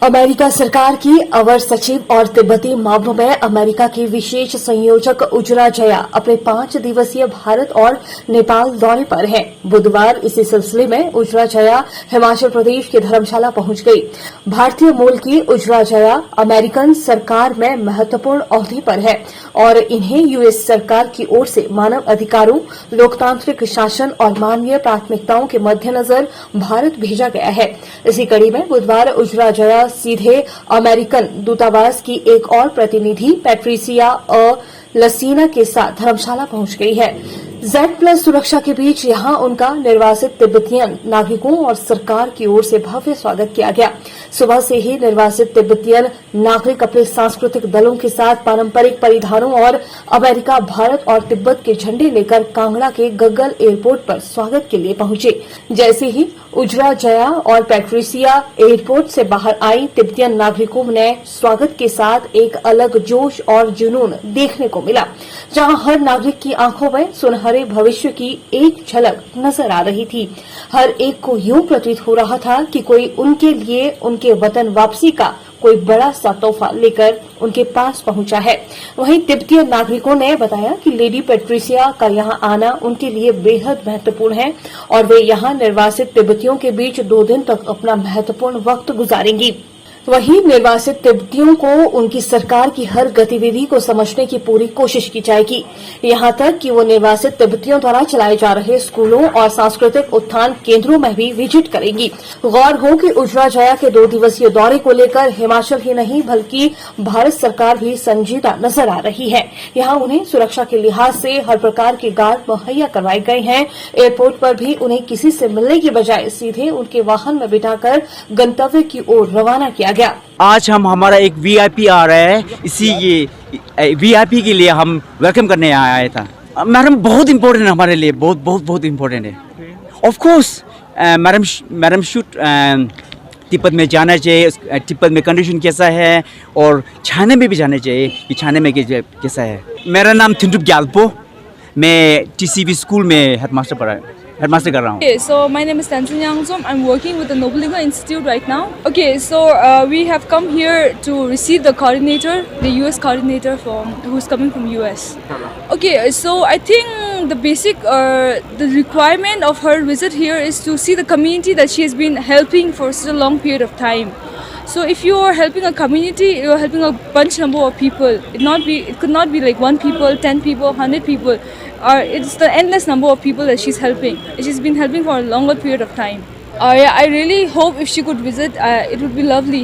America सरकार की अवर सचिव और तिब्बती मामलों में अमेरिका की विशेष संयोजक उजरा जया अपने 5 दिवसीय भारत और नेपाल दौरे पर हैं। बुधवार इसी सिलसिले में उजरा जया हिमाचल प्रदेश के धर्मशाला पहुंच गई। भारतीय मूल की उजरा जया अमेरिकन सरकार में महत्वपूर्ण ओहदे पर है और इन्हें यूएस सरकार की ओर से मानव अधिकारों, लोकतांत्रिक शासन और मानवीय प्राथमिकताओं के मद्देनजर भारत भेजा गया है। इसी कड़ी में बुधवार उजरा जया सीधे अमेरिकन दूतावास की एक और प्रतिनिधि पैट्रिसिया लसीना के साथ धर्मशाला पहुंच गई है। Z+ सुरक्षा के बीच यहां उनका निर्वासित तिब्बतियन नागरिकों और सरकार की ओर से भव्य स्वागत किया गया। सुबह से ही निर्वासित तिब्बतियन नागरिक अपने सांस्कृतिक दलों के साथ पारंपरिक परिधानों और अमेरिका, भारत और तिब्बत के झंडे लेकर कांगड़ा के गग्गल एयरपोर्ट पर स्वागत के लिए पहुंचे। जैसे ही उजरा जया और पैट्रिसिया एयरपोर्ट से बाहर आई, तिब्बतियन नागरिकों ने स्वागत के साथ एक अलग जोश और जुनून देखने को मिला, जहां हर नागरिक की आंखों में सुनहरे भविष्य की एक झलक नजर आ रही थी। हर एक को यूं प्रतीत हो रहा था कि कोई उनके लिए उनके वतन वापसी का कोई बड़ा सा तोहफा लेकर उनके पास पहुंचा है। वहीं तिब्बतीय नागरिकों ने बताया कि लेडी पैट्रिसिया का यहां आना उनके लिए बेहद महत्वपूर्ण है और वे यहां निर्वासित तिब्बतियों के बीच 2 दिन तक अपना महत्वपूर्ण वक्त गुजारेंगी। वहीं निर्वासित तिब्बतियों को उनकी सरकार की हर गतिविधि को समझने की पूरी कोशिश की जाएगी, यहां तक कि वो निर्वासित तिब्बतियों द्वारा चलाए जा रहे स्कूलों और सांस्कृतिक उत्थान केंद्रों में भी विजिट करेंगी। गौर हो कि उजरा जया के 2 दिवसीय दौरे को लेकर हिमाचल ही नहीं बल्कि भारत सरकार भी संजीदा नजर आ रही है। यहां उन्हें सुरक्षा के लिहाज से हर प्रकार के गार्ड मुहैया करवाए गए हैं। एयरपोर्ट पर भी उन्हें किसी से मिलने की बजाय सीधे उनके वाहन में बिठाकर गंतव्य की ओर रवाना किया गया। आज हमारा एक वीआईपी आ रहा है, इसी ये वीआईपी के लिए हम वेलकम करने आया था। मैडम बहुत इम्पोर्टेंट है हमारे लिए, बहुत इम्पोर्टेंट है। Of course madam should Tibet में जाना चाहिए, तिब्बत में कंडीशन कैसा है, और चाइना में भी जाना चाहिए कि चाइना में कैसा है। मेरा नाम थिंटुप ग्याल्पो, मैं टीसीबी स्कूल में हेडमास्टर कर रहा हूँ। Okay, so my name is Tansun Yangzom. I'm working with the Nobulinga Institute right now. Okay, so we have come here to receive the coordinator, the US coordinator who's coming from US. Okay, so I think the basic the requirement of her visit here is to see the community that she has been helping for such a long period of time. So if you are helping a community, you are helping a bunch number of people. It could not be like 1 people, 10 people, 100 people. It's the endless number of people that she's helping. She's been helping for a longer period of time. Yeah, I really hope if she could visit, it would be lovely.